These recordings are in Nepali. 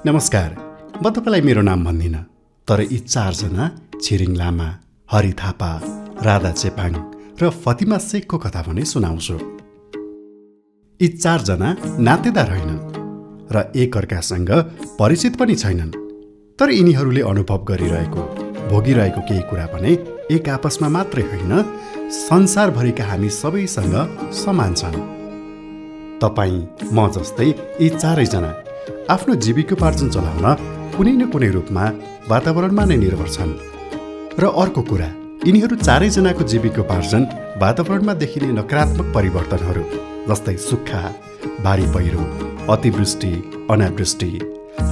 नमस्कार, म तपाईँलाई मेरो नाम भन्दिनँ, तर यी चारजना छिरिङ लामा, हरि थापा, राधा चेपाङ र फतिमा शेखको कथा भने सुनाउँछु। यी चारजना नातेदार होइनन् र एकअर्कासँग परिचित पनि छैनन्, तर यिनीहरूले अनुभव गरिरहेको, भोगिरहेको केही कुरा भने एक आपसमा मात्रै होइन, संसारभरिका हामी सबैसँग समान छन्। तपाईँ म जस्तै यी चारैजना आफ्नो जीविकोपार्जन चलाउन कुनै न कुनै रूपमा वातावरणमा नै निर्भर छन्। र अर्को कुरा, यिनीहरू चारैजनाको जीविकोपार्जन वातावरणमा देखिने नकारात्मक परिवर्तनहरू जस्तै सुक्खा, भारी पहिरो, अतिवृष्टि, अनावृष्टि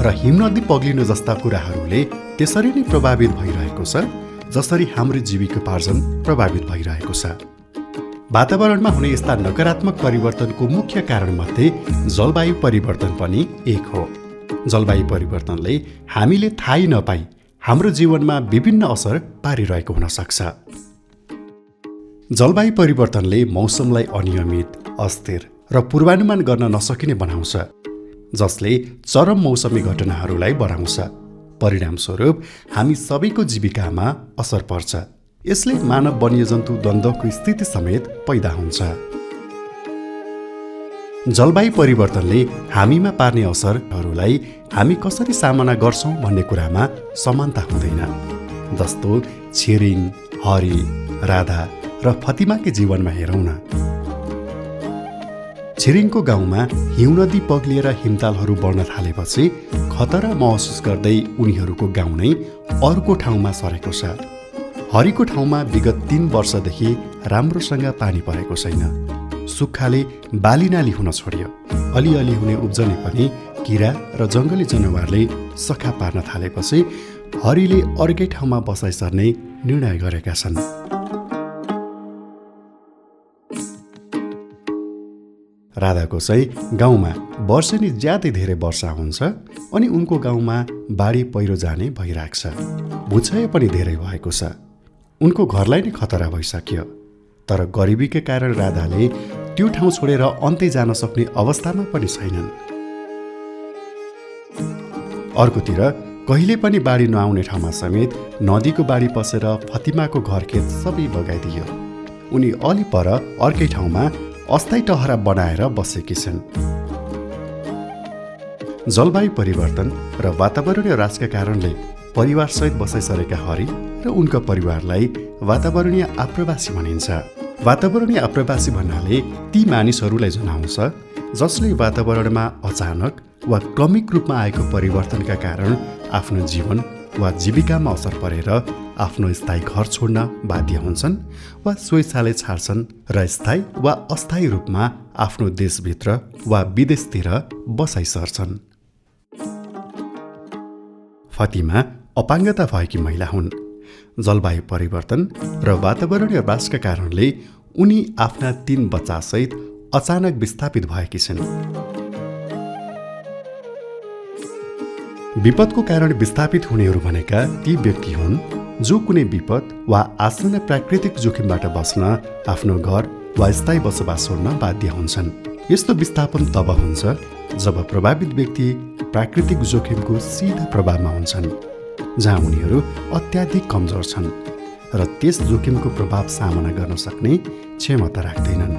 र हिमनदी पग्लिनु जस्ता कुराहरूले त्यसरी नै प्रभावित भइरहेको छ जसरी हाम्रो जीविकोपार्जन प्रभावित भइरहेको छ। वातावरणमा हुने यस्ता नकारात्मक परिवर्तनको मुख्य कारणमध्ये जलवायु परिवर्तन पनि एक हो। जलवायु परिवर्तनले हामीले थाहै नपाई हाम्रो जीवनमा विभिन्न असर पारिरहेको हुन सक्छ। जलवायु परिवर्तनले मौसमलाई अनियमित, अस्थिर र पूर्वानुमान गर्न नसकिने बनाउँछ, जसले चरम मौसमी घटनाहरूलाई बढाउँछ। परिणामस्वरूप हामी सबैको जीविकामा असर पर्छ। यसले मानव वन्यजन्तु द्वन्द्वको स्थिति समेत पैदा हुन्छ। जलवायु परिवर्तनले हामीमा पार्ने असरहरूलाई हामी कसरी सामना गर्छौँ भन्ने कुरामा समानता हुँदैन। जस्तो छिरिङ, हरि, राधा र फतिमाकै जीवनमा हेरौँ न। छिरिङको गाउँमा हिमनदी पग्लिएर हिमतालहरू बढ्न थालेपछि खतरा महसुस गर्दै उनीहरूको गाउँ नै अर्को ठाउँमा सरेको छ। हरिको ठाउँमा विगत 3 वर्षदेखि राम्रोसँग पानी परेको छैन। सुक्खाले बालीनाली हुन छोड्यो। अलिअलि हुने उब्जनी पनि किरा र जङ्गली जनावरले सखा पार्न थालेपछि हरिले अर्कै ठाउँमा बसाइ सर्ने निर्णय गरेका छन्। राधाको चाहिँ गाउँमा वर्षेनी ज्यादै धेरै वर्षा हुन्छ अनि उनको गाउँमा बाढी पहिरो जाने भइरहेको छ। भूक्षय पनि धेरै भएको छ। उनको घरलाई नै खतरा भइसक्यो। तर गरिबीकै कारण राधाले त्यो ठाउँ छोडेर अन्तै जान सक्ने अवस्थामा पनि छैनन्। अर्कोतिर कहिले पनि बाढी नआउने ठाउँमा समेत नदीको बाढी पसेर फतिमाको घरखेत सबै बगाइदियो। उनी अलि पर अर्कै ठाउँमा अस्थायी टहरा बनाएर बसेकी छन्। जलवायु परिवर्तन र वातावरणीय राजका कारणले परिवारसहित बसाइसरेका हरि र उनका परिवारलाई वातावरणीय आप्रवासी भनिन्छ। वातावरणीय आप्रवासी भन्नाले ती मानिसहरूलाई जनाउँछ जसले वातावरणमा अचानक वा क्रमिक रूपमा आएको परिवर्तनका कारण आफ्नो जीवन वा जीविकामा असर परेर आफ्नो स्थायी घर छोड्न बाध्य हुन्छन् वा स्वेच्छाले छाड्छन् र स्थायी वा अस्थायी रूपमा आफ्नो देशभित्र वा विदेशतिर बसाइ सर्छन्। फतिमा अपाङ्गता भएकी महिला हुन्। जलवायु परिवर्तन र वातावरणीय राजका कारणले उनी आफ्ना 3 बच्चासहित अचानक विस्थापित भएकी छिन्। विपदको कारण विस्थापित हुनेहरू भनेका ती व्यक्ति हुन् जो कुनै विपद वा आसन्न प्राकृतिक जोखिमबाट बस्न आफ्नो घर वा स्थायी बसोबास छोड्न बाध्य हुन्छन्। यस्तो विस्थापन तब हुन्छ जब प्रभावित व्यक्ति प्राकृतिक जोखिमको सिधा प्रभावमा हुन्छन्, जहाँ उनीहरू अत्याधिक कमजोर छन् र त्यस जोखिमको प्रभाव सामना गर्न सक्ने क्षमता राख्दैनन्।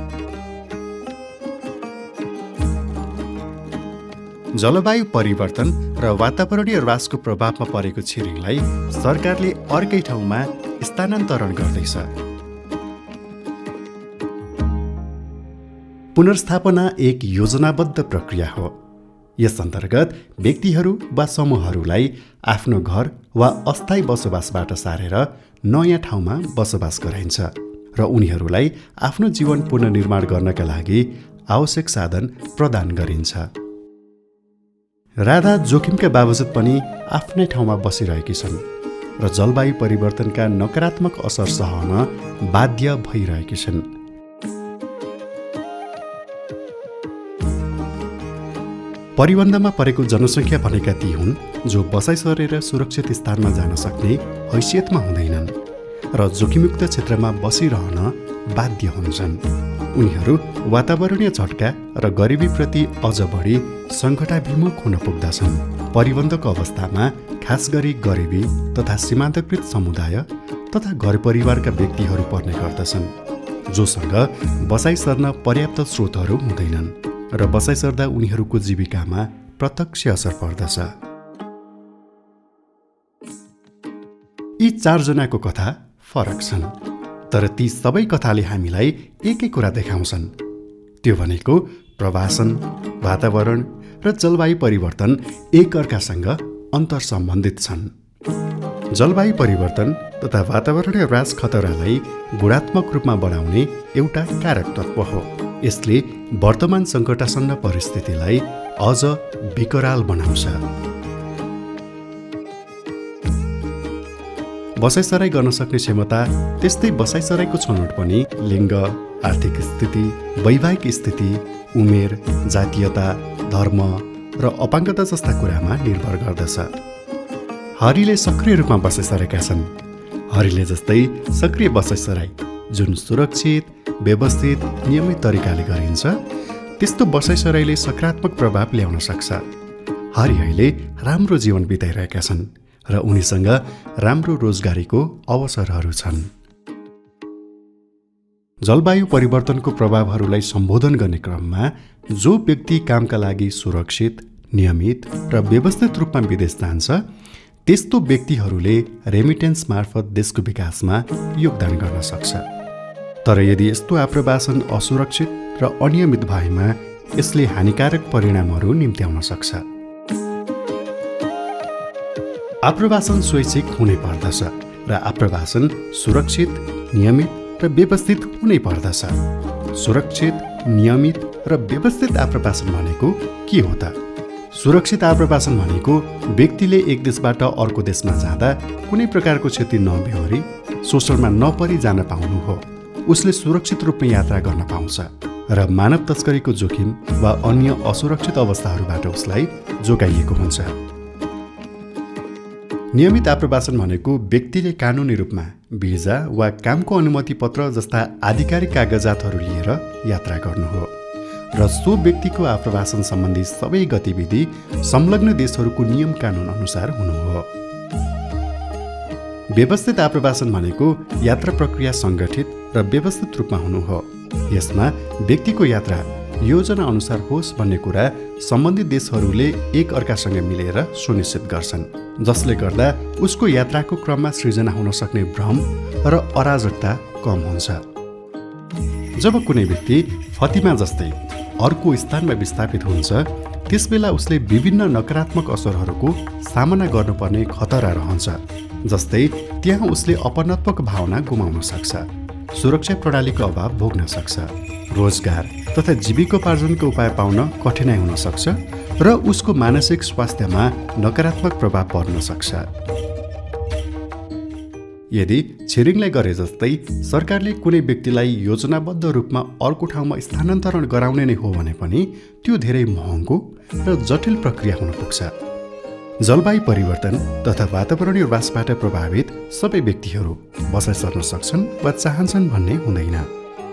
जलवायु परिवर्तन र वातावरणीय राजको प्रभावमा परेको छिरिङलाई सरकारले अर्कै ठाउँमा स्थानान्तरण गर्दैछ। पुनर्स्थापना एक योजनाबद्ध प्रक्रिया हो। यस अन्तर्गत व्यक्तिहरू वा समूहहरूलाई आफ्नो घर वा अस्थायी बसोबासबाट सारेर नयाँ ठाउँमा बसोबास गराइन्छ र उनीहरूलाई आफ्नो जीवन पुनर्निर्माण गर्नका लागि आवश्यक साधन प्रदान गरिन्छ। राधा जोखिमका बावजुद पनि आफ्नै ठाउँमा बसिरहेकी छन् र जलवायु परिवर्तनका नकारात्मक असर सहन बाध्य भइरहेकी छन्। परिबन्धमा परेको जनसङ्ख्या भनेका ती हुन् जो बसाइ सरेर सुरक्षित स्थानमा जान सक्ने हैसियतमा हुँदैनन् र जोखिमयुक्त क्षेत्रमा बसिरहन बाध्य हुन्छन्। उनीहरू वातावरणीय झट्का र गरिबीप्रति अझ बढी सङ्कटाभिमुख हुन पुग्दछन्। परिबन्धको अवस्थामा खास गरी गरिबी तथा सीमान्तकृत समुदाय तथा घर परिवारका व्यक्तिहरू पर्ने गर्दछन्, जोसँग बसाइ सर्न पर्याप्त स्रोतहरू हुँदैनन् र बसाइ सर्दा उनीहरूको जीविकामा प्रत्यक्ष असर पर्दछ। यी 4 जनाको कथा फरक छन्, तर ती सबै कथाले हामीलाई एकै कुरा देखाउँछन्, त्यो भनेको प्रवासन, वातावरण र जलवायु परिवर्तन एकअर्कासँग अन्तर्सम्बन्धित छन्। जलवायु परिवर्तन तथा वातावरणीय ह्रास खतरालाई गुणात्मक रूपमा बढाउने एउटा कारक तत्त्व हो। यसले वर्तमान सङ्कटासन्न परिस्थितिलाई अझ विकराल बनाउँछ। बसाइसराई गर्न सक्ने क्षमता, त्यस्तै बसाइसराईको छनौट पनि लिङ्ग, आर्थिक स्थिति, वैवाहिक स्थिति, उमेर, जातीयता, धर्म र अपाङ्गता जस्ता कुरामा निर्भर गर्दछ। हरीले सक्रिय रूपमा बसाइसरेका छन्। हरीले जस्तै सक्रिय बसाइसराई जुन सुरक्षित, व्यवस्थित, नियमित तरिकाले गरिन्छ, त्यस्तो बसाइसराईले सकारात्मक प्रभाव ल्याउन सक्छ। हरी अहिले राम्रो जीवन बिताइरहेका छन् र उनीसँग राम्रो रोजगारीको अवसरहरू छन्। जलवायु परिवर्तनको प्रभावहरूलाई सम्बोधन गर्ने क्रममा जो व्यक्ति कामका लागि सुरक्षित, नियमित र व्यवस्थित रूपमा विदेश जान्छ, त्यस्तो व्यक्तिहरूले रेमिटेन्स मार्फत देशको विकासमा योगदान गर्न सक्छ। तर यदि यस्तो आप्रवासन असुरक्षित र अनियमित भएमा यसले हानिकारक परिणामहरू निम्त्याउन सक्छ। आप्रवासन स्वैच्छिक हुनै पर्दछ र आप्रवासन सुरक्षित, नियमित र व्यवस्थित हुनै पर्दछ। सुरक्षित, नियमित र व्यवस्थित आप्रवासन भनेको के हो त? सुरक्षित आप्रवासन भनेको व्यक्तिले एक देशबाट अर्को देशमा जाँदा कुनै प्रकारको क्षति नबेहोरी, शोषणमा नपरी जान पाउनु हो। उसले सुरक्षित रूपमा यात्रा गर्न पाउँछ र मानव तस्करीको जोखिम वा अन्य असुरक्षित अवस्थाहरूबाट उसलाई जोगाइएको हुन्छ। नियमित आप्रवासन भनेको व्यक्तिले कानुनी रूपमा भिजा वा कामको अनुमति पत्र जस्ता आधिकारिक कागजातहरू लिएर यात्रा गर्नु हो र सो व्यक्तिको आप्रवासन सम्बन्धी सबै गतिविधि संलग्न देशहरूको नियम कानुन अनुसार हुनु हो। व्यवस्थित आप्रवासन भनेको यात्रा प्रक्रिया सङ्गठित र व्यवस्थित रूपमा हुनु हो। यसमा व्यक्तिको यात्रा योजना अनुसार होस् भन्ने कुरा सम्बन्धित देशहरूले एक अर्कासँग मिलेर सुनिश्चित गर्छन्, जसले गर्दा उसको यात्राको क्रममा सृजना हुन सक्ने भ्रम र अराजकता कम हुन्छ। जब कुनै व्यक्ति फतिमा जस्तै अर्को स्थानमा विस्थापित हुन्छ, त्यसबेला उसले विभिन्न नकारात्मक असरहरूको सामना गर्नुपर्ने खतरा रहन्छ। जस्तै त्यहाँ उसले अपनत्वको भावना गुमाउन सक्छ, सुरक्षा प्रणालीको अभाव भोग्न सक्छ, रोजगार तथा जीविकोपार्जनको उपाय पाउन कठिनाइ हुन सक्छ र उसको मानसिक स्वास्थ्यमा नकारात्मक प्रभाव पर्न सक्छ। यदि छिरिङलाई गरे जस्तै सरकारले कुनै व्यक्तिलाई योजनाबद्ध रूपमा अर्को ठाउँमा स्थानान्तरण गराउने नै हो भने पनि त्यो धेरै महँगो र जटिल प्रक्रिया हुन पुग्छ। जलवायु परिवर्तन तथा वातावरणीय ह्रासबाट प्रभावित सबै व्यक्तिहरू बसाइ सर्न सक्छन् वा चाहन्छन् भन्ने हुँदैन।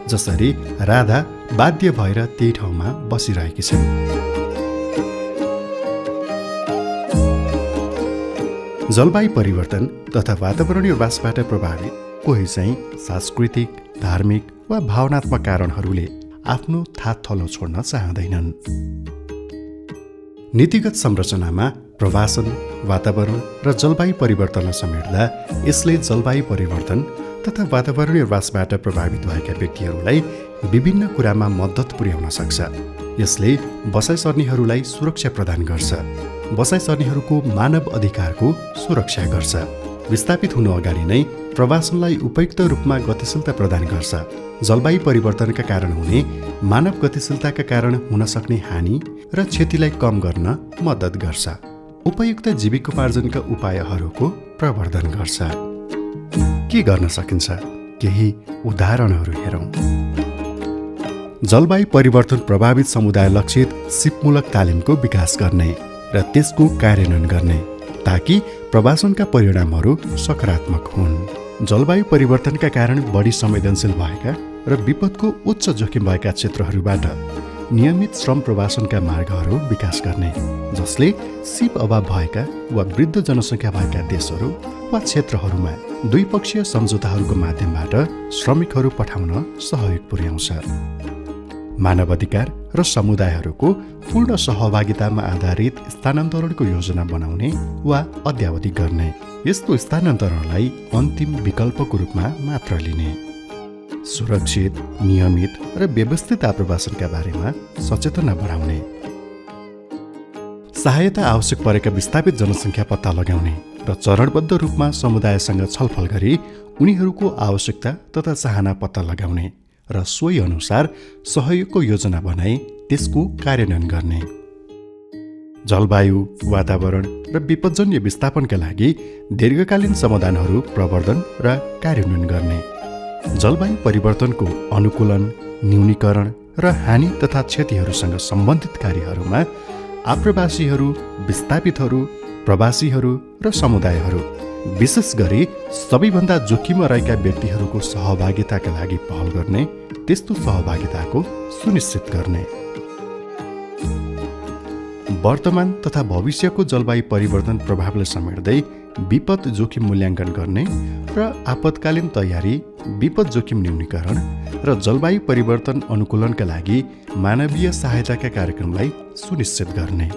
जसरी राधा बाध्य भएर त्यही ठाउँमा बसिरहेकी छिन्। जलवायु परिवर्तन तथा वातावरणीय ह्रासबाट प्रभावित कोही चाहिँ सांस्कृतिक, धार्मिक वा भावनात्मक कारणहरूले आफ्नो थातथलो छोड्न चाहँदैनन्। नीतिगत संरचनामा प्रवासन, वातावरण र जलवायु परिवर्तनलाई समेट्दा यसले जलवायु परिवर्तन तथा वातावरणीय ह्रासबाट प्रभावित भएका व्यक्तिहरूलाई विभिन्न कुरामा मद्दत पुर्याउन सक्छ। यसले बसाइ सर्नेहरूलाई सुरक्षा प्रदान गर्छ, बसाइ सर्नेहरूको मानव अधिकारको सुरक्षा गर्छ, विस्थापित हुनु अगाडि नै प्रवासनलाई उपयुक्त रूपमा गतिशीलता प्रदान गर्छ, जलवायु परिवर्तनका कारण हुने मानव गतिशीलताका कारण हुन सक्ने हानि र क्षतिलाई कम गर्न मद्दत गर्छ, उपयुक्त जीविकोपार्जनका उपायहरूको प्रवर्धन गर्छ। के गर्न सकिन्छ? केही उदाहरणहरू हेरौँ। जलवायु परिवर्तन प्रभावित समुदाय लक्षित सिपमूलक तालिमको विकास गर्ने र त्यसको कार्यान्वयन गर्ने ताकि प्रवासनका परिणामहरू सकारात्मक हुन्। जलवायु परिवर्तनका कारण बढी संवेदनशील भएका र विपदको उच्च जोखिम भएका क्षेत्रहरूबाट नियमित श्रम प्रवासनका मार्गहरू विकास गर्ने, जसले सिप अभाव भएका वा वृद्ध जनसङ्ख्या भएका देशहरू वा क्षेत्रहरूमा द्विपक्षीय सम्झौताहरूको माध्यमबाट श्रमिकहरू पठाउन सहयोग पुर्याउँछ। मानवाधिकार र समुदायहरूको पूर्ण सहभागितामा आधारित स्थानान्तरणको योजना बनाउने वा अद्यावधिक गर्ने, यस्तो स्थानान्तरणलाई अन्तिम विकल्पको रूपमा मात्र लिने। सुरक्षित, नियमित र व्यवस्थित आप्रवासनका बारेमा सचेतना बढाउने। सहायता आवश्यक परेका विस्थापित जनसङ्ख्या पत्ता लगाउने र चरणबद्ध रूपमा समुदायसँग छलफल गरी उनीहरूको आवश्यकता तथा चाहना पत्ता लगाउने र सोही अनुसार सहयोगको योजना बनाई त्यसको कार्यान्वयन गर्ने। जलवायु, वातावरण र विपदजन्य विस्थापनका लागि दीर्घकालीन समाधानहरू प्रवर्धन र कार्यान्वयन गर्ने। जलवायु परिवर्तनको अनुकूलन, न्यूनीकरण र हानि तथा क्षतिहरूसँग सम्बन्धित कार्यहरूमा आप्रवासीहरू, विस्थापितहरू, प्रवासीहरू र समुदायहरू, विशेष गरी सबैभन्दा जोखिममा रहेका व्यक्तिहरूको सहभागिताका लागि पहल गर्ने, त्यस्तो सहभागिताको सुनिश्चित गर्ने। वर्तमान तथा भविष्यको जलवायु परिवर्तन प्रभावले समेट्दै विपद जोखिम मूल्याङ्कन गर्ने र आपतकालीन तयारी, विपद जोखिम न्यूनीकरण र जलवायु परिवर्तन अनुकूलनका लागि मानवीय सहायताका कार्यक्रमलाई सुनिश्चित गर्ने।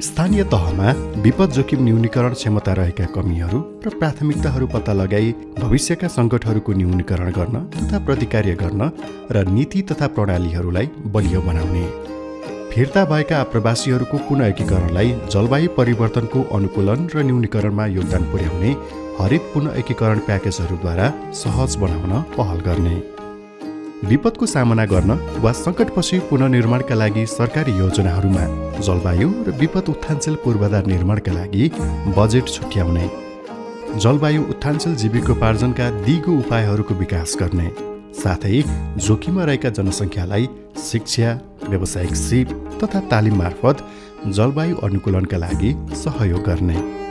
स्थानीय तहमा विपद जोखिम न्यूनीकरण क्षमता रहेका कमीहरू र प्राथमिकताहरू पत्ता लगाई भविष्यका सङ्कटहरूको न्यूनीकरण गर्न तथा प्रतिकार्य गर्न र नीति तथा प्रणालीहरूलाई बलियो बनाउने। फिर्ता भएका आप्रवासीहरूको पुनः एकीकरणलाई जलवायु परिवर्तनको अनुकूलन र न्यूनीकरणमा योगदान पुर्याउने हरित पुनः एकीकरण प्याकेजहरूद्वारा सहज बनाउन पहल गर्ने। विपदको सामना गर्न वा सङ्कटपछि पुनर्निर्माणका लागि सरकारी योजनाहरूमा जलवायु र विपद उत्थानशील पूर्वाधार निर्माणका लागि बजेट छुट्याउने। जलवायु उत्थानशील जीविकोपार्जनका दिगो उपायहरूको विकास गर्ने, साथै जोखिममा रहेका जनसङ्ख्यालाई शिक्षा, व्यावसायिक सिप तथा तालिम मार्फत जलवायु अनुकूलनका लागि सहयोग गर्ने।